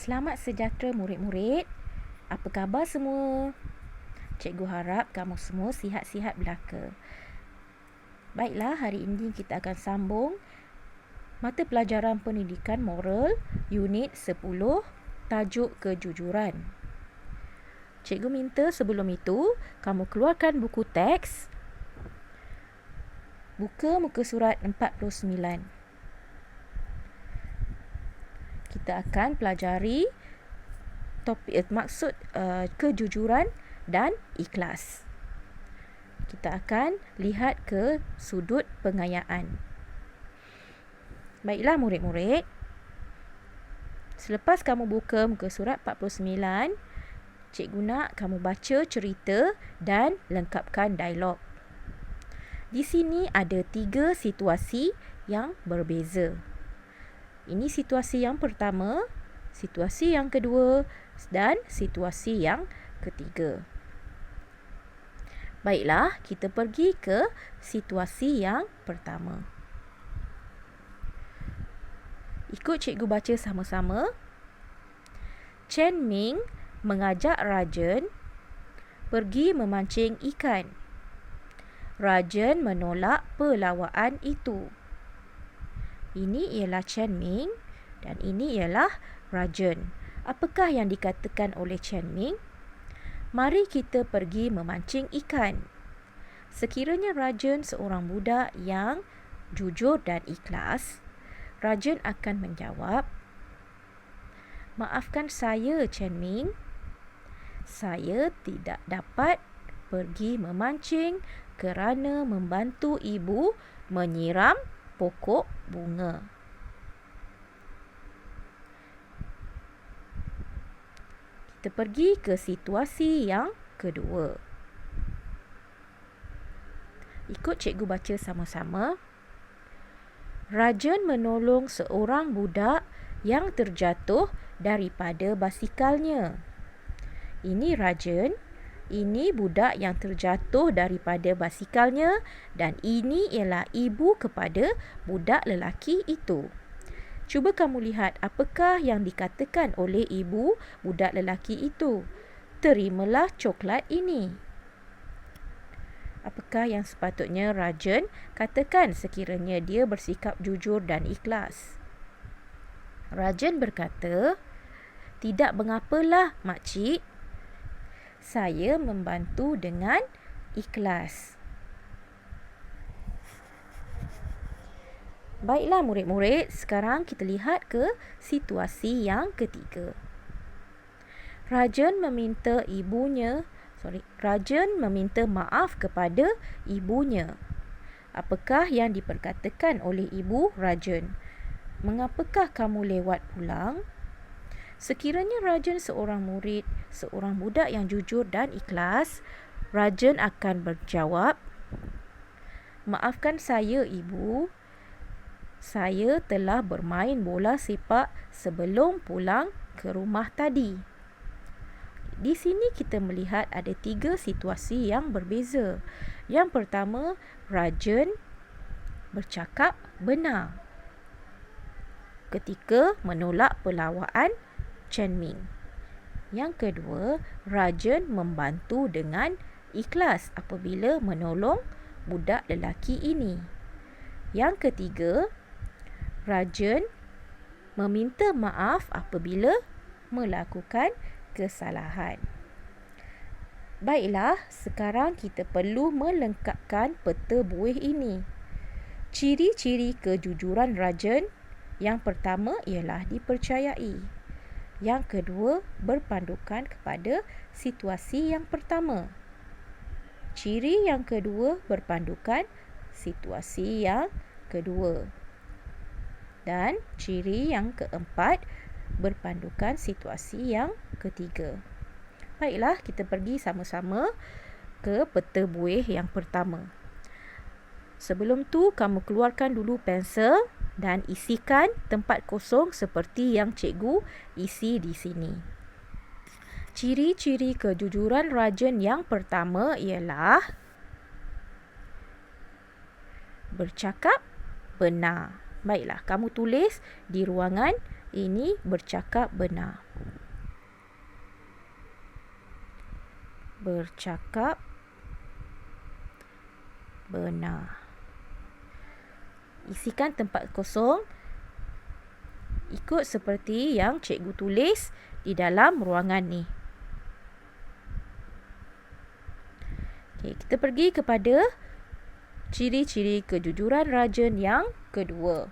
Selamat sejahtera murid-murid. Apa khabar semua? Cikgu harap kamu semua sihat-sihat belaka. Baiklah, hari ini kita akan sambung mata pelajaran pendidikan moral unit 10, tajuk kejujuran. Cikgu minta sebelum itu kamu keluarkan buku teks. Buka muka surat 49. Kita akan pelajari topik maksud kejujuran dan ikhlas. Kita akan lihat ke sudut pengayaan. Baiklah murid-murid. Selepas kamu buka muka surat 49, cikgu nak kamu baca cerita dan lengkapkan dialog. Di sini ada 3 situasi yang berbeza. Ini situasi yang pertama, situasi yang kedua dan situasi yang ketiga. Baiklah, kita pergi ke situasi yang pertama. Ikut cikgu baca sama-sama. Chen Ming mengajak Rajan pergi memancing ikan. Rajan menolak pelawaan itu. Ini ialah Chen Ming dan ini ialah Rajan. Apakah yang dikatakan oleh Chen Ming? Mari kita pergi memancing ikan. Sekiranya Rajan seorang budak yang jujur dan ikhlas, Rajan akan menjawab, "Maafkan saya, Chen Ming. Saya tidak dapat pergi memancing kerana membantu ibu menyiram pokok bunga." Kita pergi ke situasi yang kedua. Ikut cikgu baca sama-sama. Rajan menolong seorang budak yang terjatuh daripada basikalnya. Ini Rajan, ini budak yang terjatuh daripada basikalnya dan ini ialah ibu kepada budak lelaki itu. Cuba kamu lihat apakah yang dikatakan oleh ibu budak lelaki itu. Terimalah coklat ini. Apakah yang sepatutnya Rajan katakan sekiranya dia bersikap jujur dan ikhlas? Rajan berkata, "Tidak mengapalah, makcik. Saya membantu dengan ikhlas." Baiklah murid-murid, sekarang kita lihat ke situasi yang ketiga. Rajan meminta maaf kepada ibunya. Apakah yang diperkatakan oleh ibu Rajan? "Mengapakah kamu lewat pulang?" Sekiranya Rajan seorang murid, seorang budak yang jujur dan ikhlas, Rajan akan berjawab, "Maafkan saya, ibu. Saya telah bermain bola sepak sebelum pulang ke rumah tadi." Di sini kita melihat ada 3 situasi yang berbeza. Yang pertama, Rajan bercakap benar ketika menolak pelawaan Chen Ming. Yang kedua, Rajan membantu dengan ikhlas apabila menolong budak lelaki ini. Yang ketiga, Rajan meminta maaf apabila melakukan kesalahan. Baiklah, sekarang kita perlu melengkapkan peta buih ini. Ciri-ciri kejujuran Rajan, yang pertama ialah dipercayai. Yang kedua, berpandukan kepada situasi yang pertama. Ciri yang kedua berpandukan situasi yang kedua. Dan ciri yang keempat berpandukan situasi yang ketiga. Baiklah, kita pergi sama-sama ke peta buih yang pertama. Sebelum tu, kamu keluarkan dulu pensel dan isikan tempat kosong seperti yang cikgu isi di sini. Ciri-ciri kejujuran Rajan yang pertama ialah bercakap benar. Baiklah, kamu tulis di ruangan ini bercakap benar. bercakap benar. Isikan tempat kosong ikut seperti yang cikgu tulis di dalam ruangan ni. Okey, kita pergi kepada ciri-ciri kejujuran rajin yang kedua.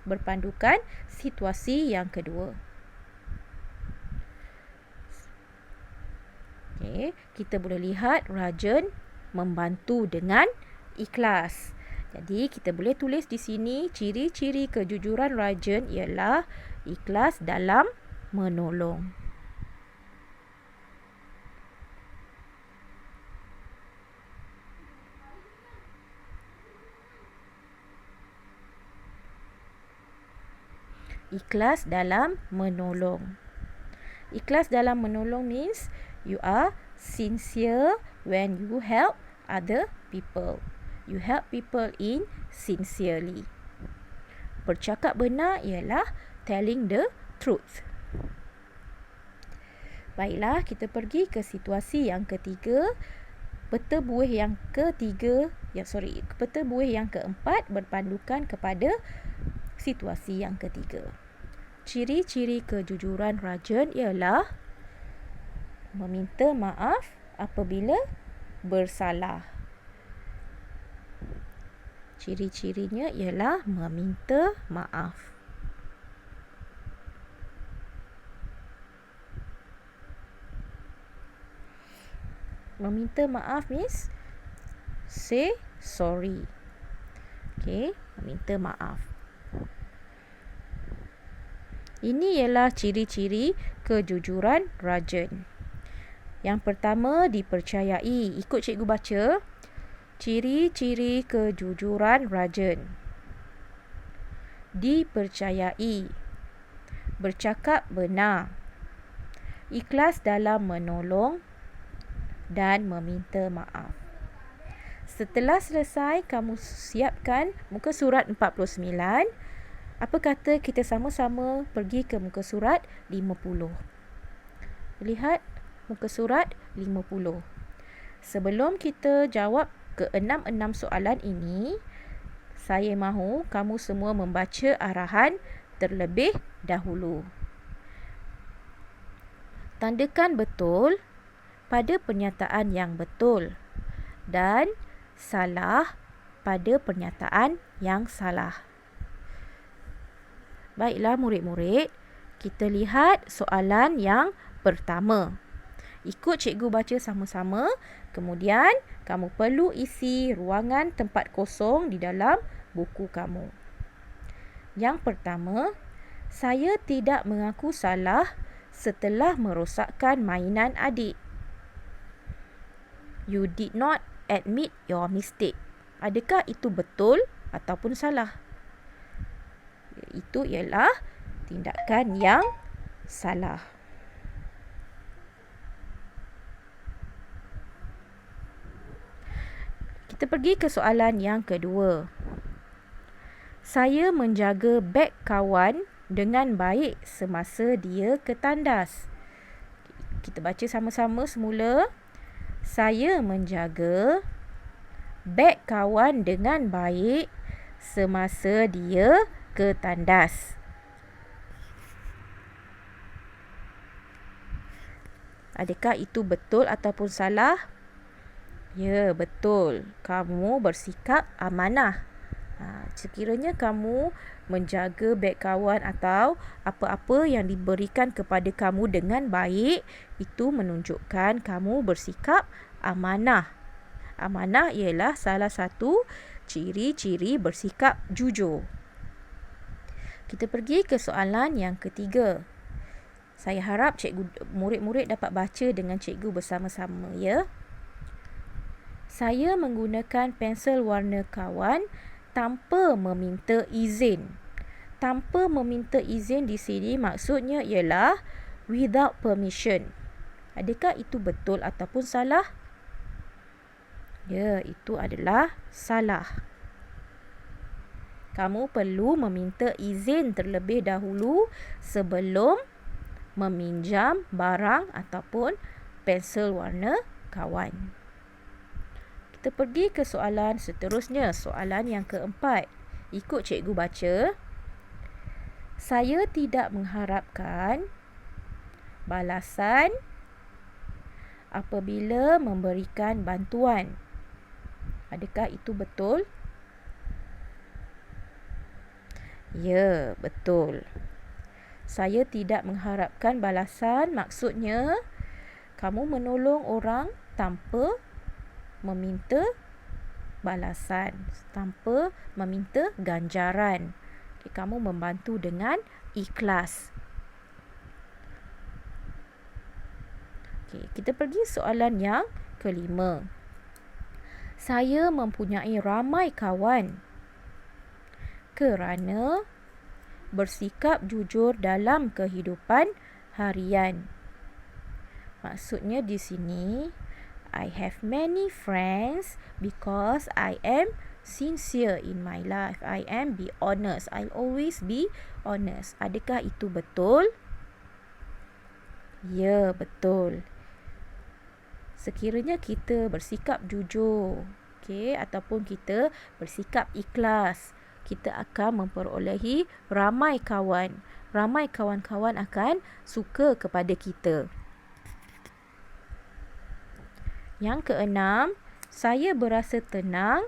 Berpandukan situasi yang kedua. Okey, kita boleh lihat rajin membantu dengan ikhlas. Jadi kita boleh tulis di sini ciri-ciri kejujuran rajin ialah ikhlas dalam menolong. Ikhlas dalam menolong. Ikhlas dalam menolong means you are sincere when you help other people. You help people in sincerely. Bercakap benar ialah telling the truth. Baiklah, kita pergi ke situasi yang ketiga. Peta buih yang keempat berpandukan kepada situasi yang ketiga. Ciri-ciri kejujuran rajin ialah meminta maaf apabila bersalah. Ciri-cirinya ialah meminta maaf. Meminta maaf means say sorry. Okay, meminta maaf. Ini ialah ciri-ciri kejujuran rajin. Yang pertama, dipercayai. Ikut cikgu baca. Ciri-ciri kejujuran rajin. Dipercayai. Bercakap benar. Ikhlas dalam menolong dan meminta maaf. Setelah selesai, kamu siapkan muka surat 49. Apa kata kita sama-sama pergi ke muka surat 50. Lihat muka surat 50. Sebelum kita jawab ke-6 soalan ini, saya mahu kamu semua membaca arahan terlebih dahulu. Tandakan betul pada pernyataan yang betul dan salah pada pernyataan yang salah. Baiklah murid-murid, kita lihat soalan yang pertama. Ikut cikgu baca sama-sama, kemudian kamu perlu isi ruangan tempat kosong di dalam buku kamu. Yang pertama, saya tidak mengaku salah setelah merosakkan mainan adik. You did not admit your mistake. Adakah itu betul ataupun salah? Itu ialah tindakan yang salah. Kita pergi ke soalan yang kedua. Saya menjaga beg kawan dengan baik semasa dia ke tandas. Kita baca sama-sama semula. Saya menjaga beg kawan dengan baik semasa dia ke tandas. Adakah itu betul ataupun salah? Ya, betul. Kamu bersikap amanah. Sekiranya kamu menjaga beg kawan atau apa-apa yang diberikan kepada kamu dengan baik, itu menunjukkan kamu bersikap amanah. Amanah ialah salah satu ciri-ciri bersikap jujur. Kita pergi ke soalan yang ketiga. Saya harap murid-murid dapat baca dengan cikgu bersama-sama, ya. Saya menggunakan pensel warna kawan tanpa meminta izin. Tanpa meminta izin di sini maksudnya ialah without permission. Adakah itu betul ataupun salah? Ya, itu adalah salah. Kamu perlu meminta izin terlebih dahulu sebelum meminjam barang ataupun pensel warna kawan. Kita pergi ke soalan seterusnya, soalan yang keempat. Ikut cikgu baca. Saya tidak mengharapkan balasan apabila memberikan bantuan. Adakah itu betul? Ya, betul. Saya tidak mengharapkan balasan, maksudnya kamu menolong orang tanpa meminta balasan, tanpa meminta ganjaran. Okay, kamu membantu dengan ikhlas. Okay, kita pergi soalan yang kelima. Saya mempunyai ramai kawan kerana bersikap jujur dalam kehidupan harian. Maksudnya di sini, I have many friends because I am sincere in my life. I am be honest. I'll always be honest. Adakah itu betul? Ya, betul. Sekiranya kita bersikap jujur, okay, ataupun kita bersikap ikhlas, kita akan memperolehi ramai kawan. Ramai kawan-kawan akan suka kepada kita. Yang keenam, saya berasa tenang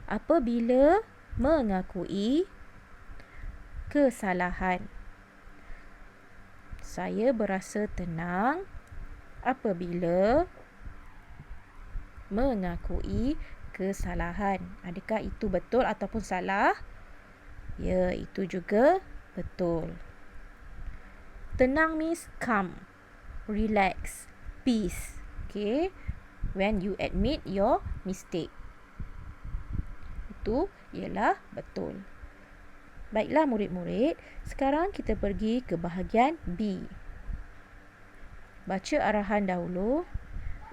apabila mengakui kesalahan. Saya berasa tenang apabila mengakui kesalahan. Adakah itu betul ataupun salah? Ya, itu juga betul. Tenang means calm, relax, peace. Okay, when you admit your mistake. Itu ialah betul. Baiklah murid-murid, sekarang kita pergi ke bahagian B. Baca arahan dahulu.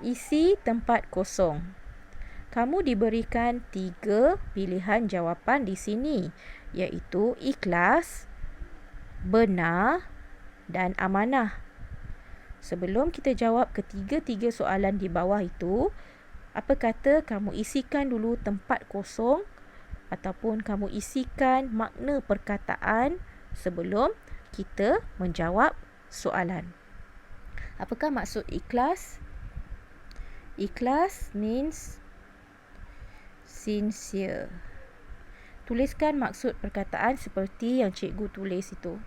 Isi tempat kosong. Kamu diberikan 3 pilihan jawapan di sini, iaitu ikhlas, benar dan amanah. Sebelum kita jawab ketiga-tiga soalan di bawah itu, apa kata kamu isikan dulu tempat kosong ataupun kamu isikan makna perkataan sebelum kita menjawab soalan. Apakah maksud ikhlas? Ikhlas means sincere. Tuliskan maksud perkataan seperti yang cikgu tulis itu.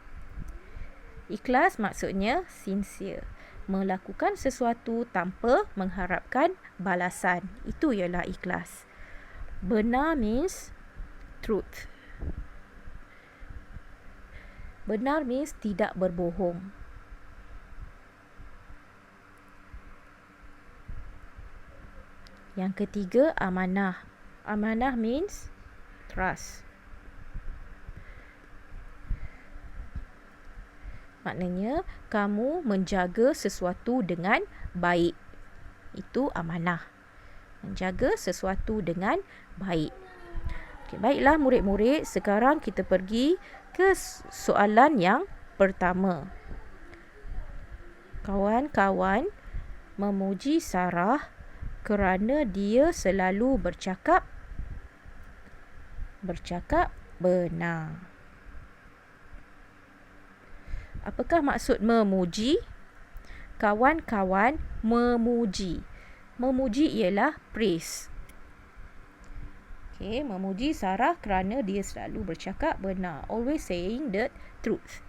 Ikhlas maksudnya sincere. Melakukan sesuatu tanpa mengharapkan balasan. Itu ialah ikhlas. Benar means truth. Benar means tidak berbohong. Yang ketiga, amanah. Amanah means trust. Maknanya, kamu menjaga sesuatu dengan baik. Itu amanah. Menjaga sesuatu dengan baik. Okay, baiklah murid-murid, sekarang kita pergi ke soalan yang pertama. Kawan-kawan memuji Sarah kerana dia selalu bercakap benar. Apakah maksud memuji? Kawan-kawan memuji. Memuji ialah praise. Okay, memuji Sarah kerana dia selalu bercakap benar. Always saying the truth.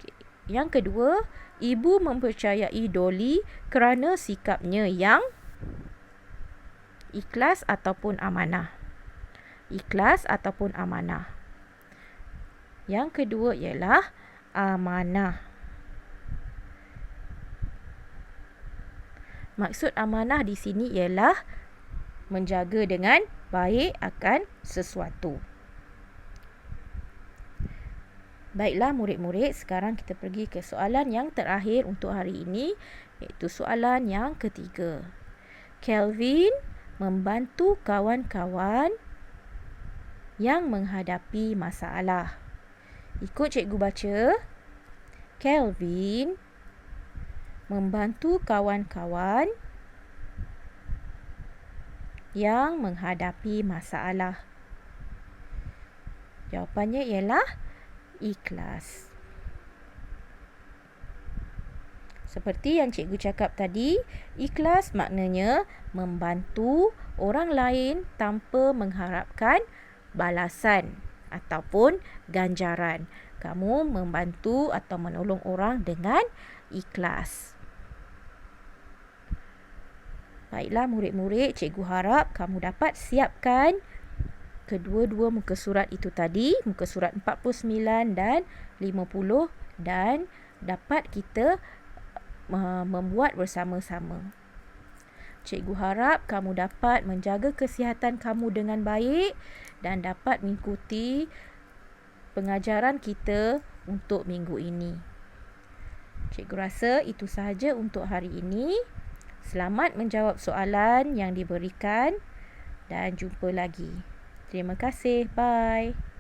Okay. Yang kedua, ibu mempercayai Dolly kerana sikapnya yang ikhlas ataupun amanah. Ikhlas ataupun amanah. Yang kedua ialah amanah. Maksud amanah di sini ialah menjaga dengan baik akan sesuatu. Baiklah murid-murid, sekarang kita pergi ke soalan yang terakhir untuk hari ini, iaitu soalan yang ketiga. Kelvin membantu kawan-kawan yang menghadapi masalah. Ikut cikgu baca. Kelvin membantu kawan-kawan yang menghadapi masalah? Jawapannya ialah ikhlas. Seperti yang cikgu cakap tadi, ikhlas maknanya membantu orang lain tanpa mengharapkan balasan ataupun ganjaran. Kamu membantu atau menolong orang dengan ikhlas. Baiklah murid-murid, cikgu harap kamu dapat siapkan kedua-dua muka surat itu tadi, muka surat 49 dan 50, dan dapat kita membuat bersama-sama. Cikgu harap kamu dapat menjaga kesihatan kamu dengan baik dan dapat mengikuti pengajaran kita untuk minggu ini. Cikgu rasa itu sahaja untuk hari ini. Selamat menjawab soalan yang diberikan dan jumpa lagi. Terima kasih. Bye.